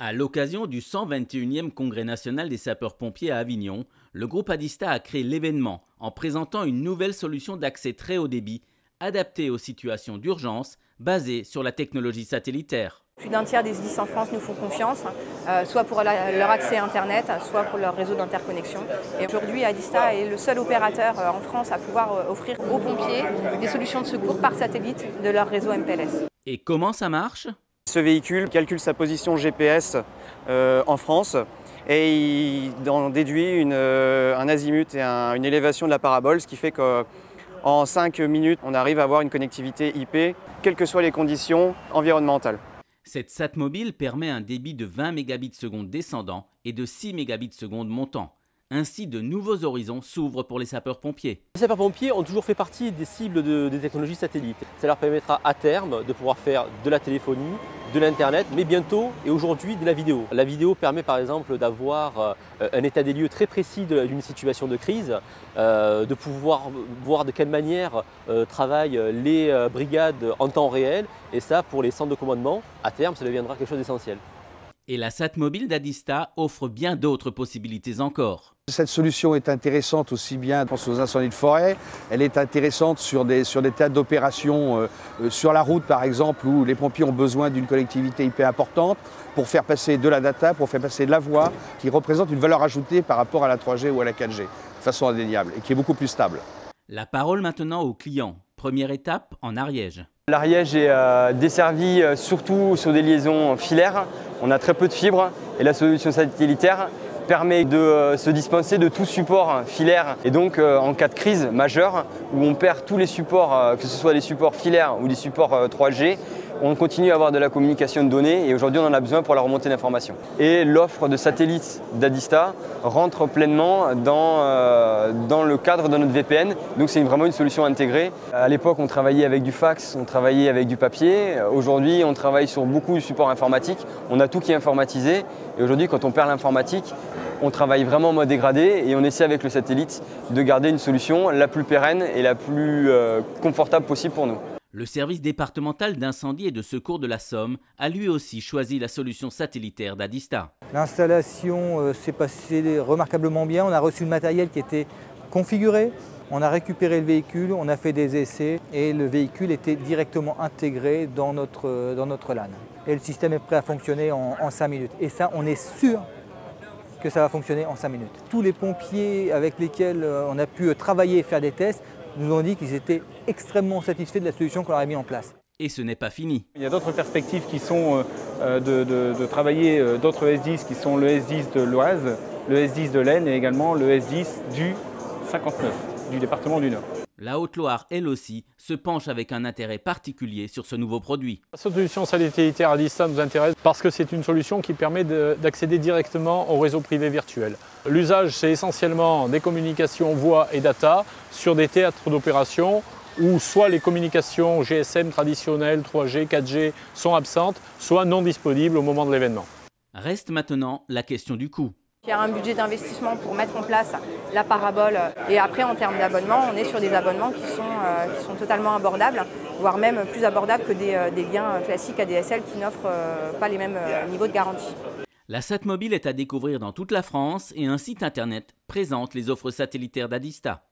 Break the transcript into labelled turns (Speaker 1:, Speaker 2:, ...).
Speaker 1: À l'occasion du 121e Congrès national des sapeurs-pompiers à Avignon, le groupe Adista a créé l'événement en présentant une nouvelle solution d'accès très haut débit adaptée aux situations d'urgence basée sur la technologie satellitaire.
Speaker 2: Plus d'un tiers des SDIS en France nous font confiance, soit pour leur accès à Internet, soit pour leur réseau d'interconnexion. Et aujourd'hui, Adista est le seul opérateur en France à pouvoir offrir aux pompiers des solutions de secours par satellite de leur réseau MPLS.
Speaker 1: Et comment ça marche ?
Speaker 3: Ce véhicule calcule sa position GPS en France et il en déduit un azimut et une élévation de la parabole, ce qui fait qu'en 5 minutes, on arrive à avoir une connectivité IP, quelles que soient les conditions environnementales.
Speaker 1: Cette SAT mobile permet un débit de 20 mégabits seconde descendant et de 6 mégabits seconde montant. Ainsi, de nouveaux horizons s'ouvrent pour les sapeurs-pompiers.
Speaker 4: Les sapeurs-pompiers ont toujours fait partie des cibles des technologies satellites. Ça leur permettra à terme de pouvoir faire de la téléphonie, de l'Internet, mais bientôt et aujourd'hui de la vidéo. La vidéo permet par exemple d'avoir un état des lieux très précis d'une situation de crise, de pouvoir voir de quelle manière travaillent les brigades en temps réel. Et ça, pour les centres de commandement, à terme, ça deviendra quelque chose d'essentiel.
Speaker 1: Et la SAT mobile d'Adista offre bien d'autres possibilités encore.
Speaker 5: Cette solution est intéressante aussi bien aux incendies de forêt, elle est intéressante sur des théâtres d'opération sur la route par exemple où les pompiers ont besoin d'une connectivité IP importante pour faire passer de la data, pour faire passer de la voix qui représente une valeur ajoutée par rapport à la 3G ou à la 4G de façon indéniable et qui est beaucoup plus stable.
Speaker 1: La parole maintenant aux clients. Première étape en Ariège.
Speaker 3: L'Ariège est desservi surtout sur des liaisons filaires. On a très peu de fibres et la solution satellitaire permet de se dispenser de tout support filaire. Et donc en cas de crise majeure où on perd tous les supports, que ce soit des supports filaires ou des supports 3G, on continue à avoir de la communication de données et aujourd'hui on en a besoin pour la remontée d'informations. Et l'offre de satellites d'Adista rentre pleinement dans le cadre de notre VPN, donc c'est vraiment une solution intégrée. À l'époque on travaillait avec du fax, on travaillait avec du papier, aujourd'hui on travaille sur beaucoup de supports informatiques, on a tout qui est informatisé et aujourd'hui quand on perd l'informatique, on travaille vraiment en mode dégradé et on essaie avec le satellite de garder une solution la plus pérenne et la plus confortable possible pour nous.
Speaker 1: Le service départemental d'incendie et de secours de la Somme a lui aussi choisi la solution satellitaire d'Adista.
Speaker 6: L'installation s'est passée remarquablement bien. On a reçu le matériel qui était configuré, on a récupéré le véhicule, on a fait des essais et le véhicule était directement intégré dans notre LAN. Et le système est prêt à fonctionner en 5 minutes. Et ça, on est sûr que ça va fonctionner en 5 minutes. Tous les pompiers avec lesquels on a pu travailler et faire des tests nous ont dit qu'ils étaient extrêmement satisfaits de la solution qu'on leur a mis en place.
Speaker 1: Et ce n'est pas fini.
Speaker 7: Il y a d'autres perspectives qui sont de travailler d'autres S10 qui sont le S10 de l'Oise, le S10 de l'Aisne et également le S10 du 59, du département du Nord.
Speaker 1: La Haute-Loire, elle aussi, se penche avec un intérêt particulier sur ce nouveau produit.
Speaker 7: La solution satellitaire Adista nous intéresse parce que c'est une solution qui permet d'accéder directement au réseau privé virtuel. L'usage, c'est essentiellement des communications voix et data sur des théâtres d'opération où soit les communications GSM traditionnelles, 3G, 4G sont absentes, soit non disponibles au moment de l'événement.
Speaker 1: Reste maintenant la question du coût.
Speaker 2: Il y a un budget d'investissement pour mettre en place la parabole et après en termes d'abonnement, on est sur des abonnements qui sont totalement abordables, voire même plus abordables que des liens classiques ADSL qui n'offrent pas les mêmes niveaux de garantie.
Speaker 1: La SAT mobile est à découvrir dans toute la France et un site internet présente les offres satellitaires d'Adista.